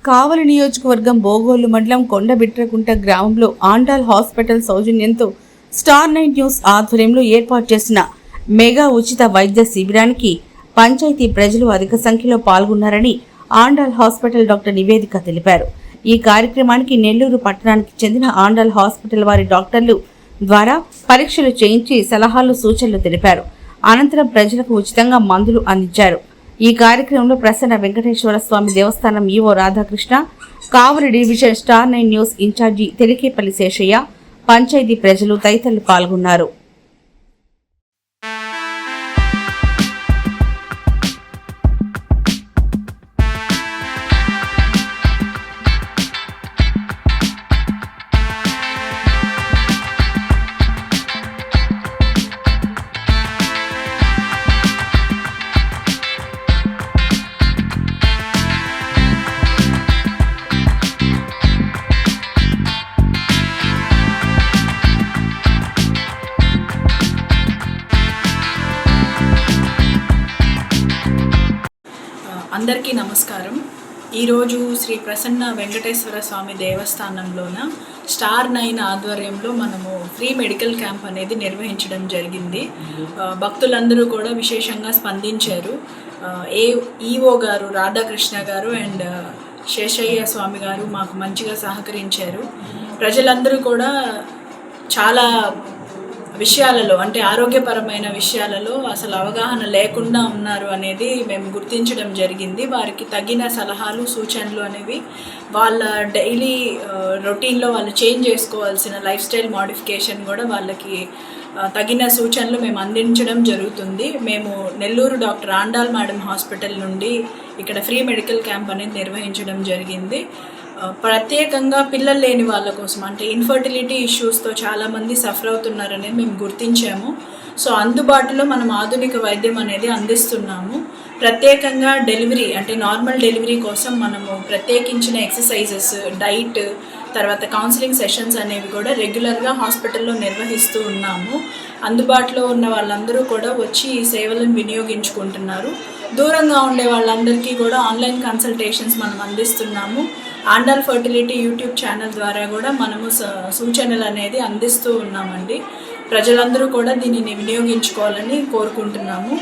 కావలి నియోజకవర్గం బోగోలు మండలం కొండబిట్రకుంట గ్రామంలో ఆండాల్ హాస్పిటల్ సౌజన్యంతో స్టార్ 9 న్యూస్ ఆధ్వర్యంలో ఏర్పాటు చేసిన మెగా ఉచిత వైద్య శిబిరానికి పంచాయతీ ప్రజలు అధిక సంఖ్యలో పాల్గొన్నారని ఆండాల్ హాస్పిటల్ డాక్టర్ నివేదిక తెలిపారు. ఈ కార్యక్రమానికి నెల్లూరు పట్టణానికి చెందిన ఆండాల్ హాస్పిటల్ వారి డాక్టర్లు ద్వారా పరీక్షలు చేయించి సలహాలు సూచనలు తెలిపారు. అనంతరం ప్రజలకు ఉచితంగా మందులు అందించారు. ఈ కార్యక్రమంలో Prasanna Venkateswara Swamy Devasthanam EO Radhakrishna, Kavali division Star 9 news incharge Telikepalli Seshaiah, panchayat ప్రజలు తదితరులు పాల్గొన్నారు. అందరికీ నమస్కారం. ఈరోజు శ్రీ ప్రసన్న వెంకటేశ్వర స్వామి దేవస్థానంలోన స్టార్ 9 ఆధ్వర్యంలో మనము ఫ్రీ మెడికల్ క్యాంప్ అనేది నిర్వహించడం జరిగింది. భక్తులందరూ కూడా విశేషంగా స్పందించారు. ఈఓ గారు రాధాకృష్ణ గారు అండ్ శేషయ్య స్వామి గారు మాకు మంచిగా సహకరించారు. ప్రజలందరూ కూడా చాలా విషయాలలో అంటే ఆరోగ్యపరమైన విషయాలలో అసలు అవగాహన లేకుండా ఉన్నారు అనేది మేము గుర్తించడం జరిగింది. వారికి తగిన సలహాలు సూచనలు అనేవి వాళ్ళ డైలీ రొటీన్లో వాళ్ళు చేంజ్ చేసుకోవాల్సిన లైఫ్ స్టైల్ మోడిఫికేషన్ కూడా వాళ్ళకి తగిన సూచనలు మేము అందించడం జరుగుతుంది. మేము Nellore doctor Andal madam hospital నుండి ఇక్కడ ఫ్రీ మెడికల్ క్యాంప్ అనేది నిర్వహించడం జరిగింది. ప్రత్యేకంగా పిల్లలు లేని వాళ్ళ కోసం అంటే ఇన్ఫర్టిలిటీ ఇష్యూస్తో చాలామంది సఫర్ అవుతున్నారనేది మేము గుర్తించాము. సో అందుబాటులో మనం ఆధునిక వైద్యం అనేది అందిస్తున్నాము. ప్రత్యేకంగా డెలివరీ అంటే నార్మల్ డెలివరీ కోసం మనము ప్రత్యేకించిన ఎక్సర్సైజెస్, డైట్, తర్వాత కౌన్సిలింగ్ సెషన్స్ అనేవి కూడా రెగ్యులర్గా హాస్పిటల్లో నిర్వహిస్తూ ఉన్నాము. అందుబాటులో ఉన్న వాళ్ళందరూ కూడా వచ్చి ఈ సేవలను వినియోగించుకుంటున్నారు. దూరంగా ఉండే వాళ్ళందరికీ కూడా ఆన్లైన్ కన్సల్టేషన్స్ మనం అందిస్తున్నాము. ఆండాల్ ఫర్టిలిటీ యూట్యూబ్ ఛానల్ ద్వారా కూడా మనము సూచనలు అనేది అందిస్తూ ఉన్నామండి. ప్రజలందరూ కూడా దీనిని వినియోగించుకోవాలని కోరుకుంటున్నాము.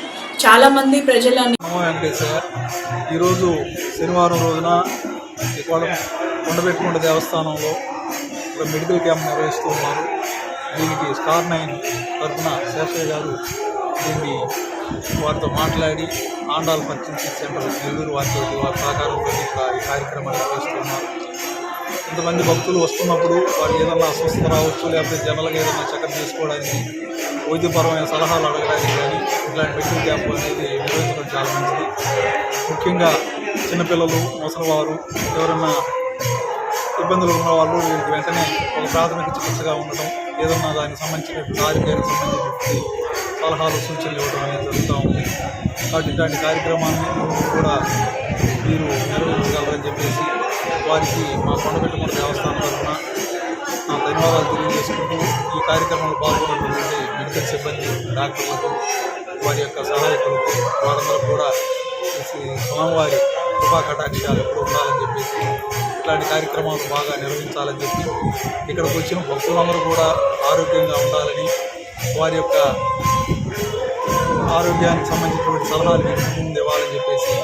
చాలామంది ప్రజలని ఈరోజు శనివారం రోజున కొండబిట్రకుంట దేవస్థానంలో ఒక మెడికల్ క్యాంప్ నిర్వహిస్తూ ఉన్నారు. దీనికి స్టార్ 9 తరఫున శేషయ్య గారు దీన్ని వారితో మాట్లాడి ఆండాల్ పర్చేసింగ్ సెంటర్ నెల్లూరు వారి సహకారంతో ఈ కార్యక్రమాన్ని నిర్వహిస్తున్నారు. ఇంతమంది భక్తులు వస్తున్నప్పుడు వారికి ఏదైనా అస్వస్థత రావచ్చు, లేకపోతే జనరల్గా ఏదైనా చెకప్ చేసుకోవడానికి, వైద్యపరమైన సలహాలు అడగడానికి కానీ ఇట్లాంటి మెడికల్ క్యాంప్ అనేది నిర్వహించడం చాలా మంచిది. ముఖ్యంగా చిన్నపిల్లలు, ముసలివారు, ఎవరైనా ఇబ్బందులు ఉన్న వాళ్ళు వీరికి వెంటనే ఒక ప్రాథమిక చికిత్సగా ఉండటం, ఏదన్నా దానికి సంబంధించినటువంటి ఆరోగ్యానికి సంబంధించినటువంటి సలహాలు సూచనలు ఇవ్వడం అనేది జరుగుతూ ఉంది. కాబట్టి ఇట్లాంటి కార్యక్రమాన్ని కూడా మీరు నిర్వహించగలరని చెప్పేసి వారికి మా కొండబిట్రకుంట దేవస్థానం తరఫున నా ధన్యవాదాలు తెలియజేసుకుంటూ ఈ కార్యక్రమంలో పాల్గొన్నటువంటి మెడికల్ సిబ్బంది, డాక్టర్లకు, వారి యొక్క సహాయకులకు, వారందరూ కూడా స్వామివారి కృపా కటాక్షాలు ఎప్పుడు ఉండాలని చెప్పేసి ఇట్లాంటి కార్యక్రమాలు బాగా నిర్వహించాలని చెప్పి ఇక్కడికి వచ్చిన భక్తులందరూ కూడా ఆరోగ్యంగా ఉండాలని, వారి యొక్క ఆరోగ్యానికి సంబంధించినటువంటి సలహాలు ముందు ఇవ్వాలని చెప్పేసి